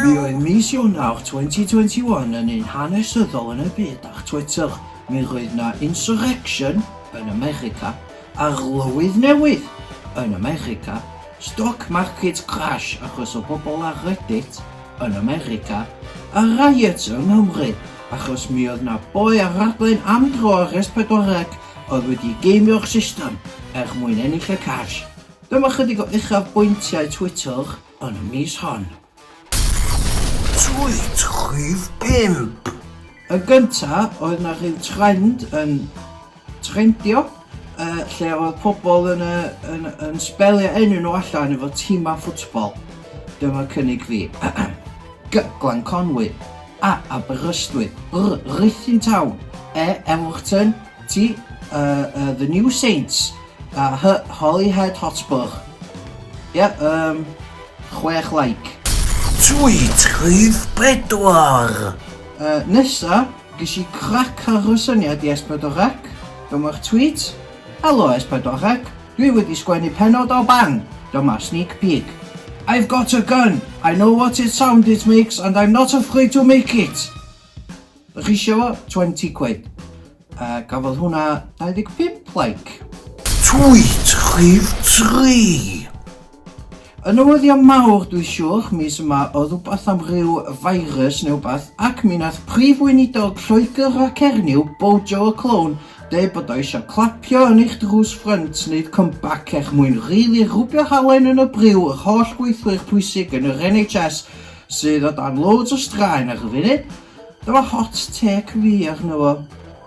Mi oedd mis Ionawr 2021 yn un hanesyddol yn y byd ar Twitter. Mi roedd na insurrection yn America a glywydd newydd yn America, stock market crash achos o bobl ar Reddit yn America, a riots yng Nghymru achos mi oedd na boi ar raglen am dro ar S4C oedd wedi geimio'r system mwyn ennill y cash. Dyma chydig o uchaf bwyntiau Twitter yn y mis hon. Tweet rhif 5. Y gynta oedd na rhyw trend yn trendio lle oedd pobl yn spelio enw nhw allan efo tîmau ffwtbol. Dyma cynnig fi. G. Glan Conwy. A. Aberystwyth. R. Ruthin Town. E. Everton. T. The New Saints. H. Holyhead Hotspur. Ie, 6 like. Tweet rhif 4. Nesa, ges I crac ar y syniad I S4C. Dyma'r tweet. Helo S4C, dwi wedi sgwennu penod o bang. Dyma sneak peek. I've got a gun. I know what sound it makes and I'm not afraid to make it. Chi isio fo? 20 quid. Gafodd hwnna 25 like. Tweet rhif 3. Yn newyddion mawr dwi'n siŵr mis yma oedd rhywbeth am ryw virus neu wbath ac mi nath prif weinidog Lloegr a Cernyw, Bojo y Clown, dweud bod o eisiau clapio yn eich drws ffrynt wneud comeback mwyn rili rwbio halen yn y briw yr holl gweithwyr pwysig yn yr NHS sydd o dan loads o straen ar y funud. Dyma hot take fi arno fo.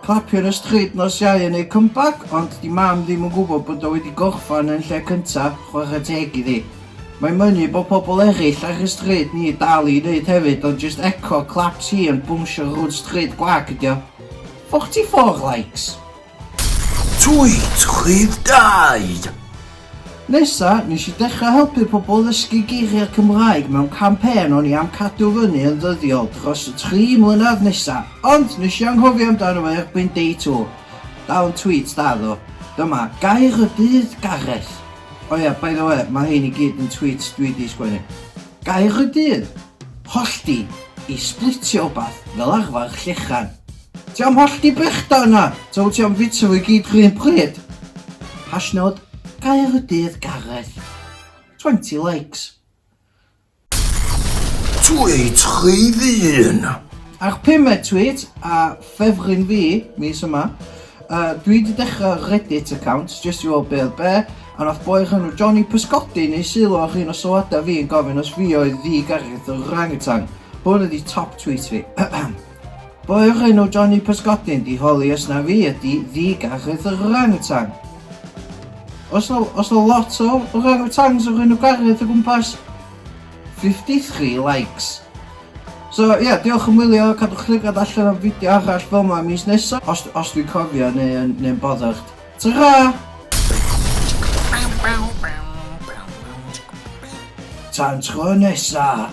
Clapio yn y stryd nos iau yn ei comeback, ond di mam ddim yn gwybod bod o wedi gorffan yn lle cyntaf, chwarae teg iddi. Mae'n mynnu bod pobl eraill ar y stryd ni dal I wneud hefyd, ond just echo claps hi yn bwnsio rhwyd stryd gwag ydi o. 44 likes. Tweet rhif 2. Nesa, nes I dechrau helpu pobl ddysgu geiriau Cymraeg mewn campaign o'n I am cadw fyny yn ddyddiol dros y 3 mlynedd nesa, ond nes I anghofio amdano fe erbyn day 2. Dawn tweet da ddo. Dyma, gair y dydd Gareth. O ia, by the way, mae hyn I gyd yn tweets dwi wedi sgwennu. Gair y dydd. Hollti I splitio wbath fel arfer llechan. Ti am hollti brechda yna? Ta wyt ti am fita fo I gyd rhywun pryd? Hashnod gair y dydd Gareth. 20 likes. Tweet rhif 1. Ar 5 tweet a ffefryn fi mis yma, dwi wedi dechrau Reddit account just I weld be oedd be, a nath boi enw Johnny Pysgodi neu sylw ar un o sylwadau fi yn gofyn os fi oedd ddi Gareth o'r orangutan. Hwn ydi top tweet fi. Boi enw Johnny Pysgodi di holi os na fi ydi ddi Gareth o'r orangutan. Os na lot o orangutans o'r enw Gareth o gwmpas, 53 likes. So yeah, diolch yn wylio, cadwch llygad allan am fideo arall fel yma mis nesa, os dwi'n cofio neu'n boddart. Tara! Tan tro nesa,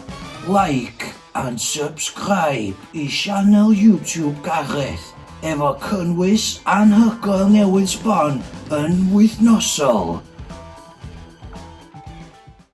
like and subscribe I sianel YouTube Gareth efo cynnwys anhygoel newydd sbon yn wythnosol.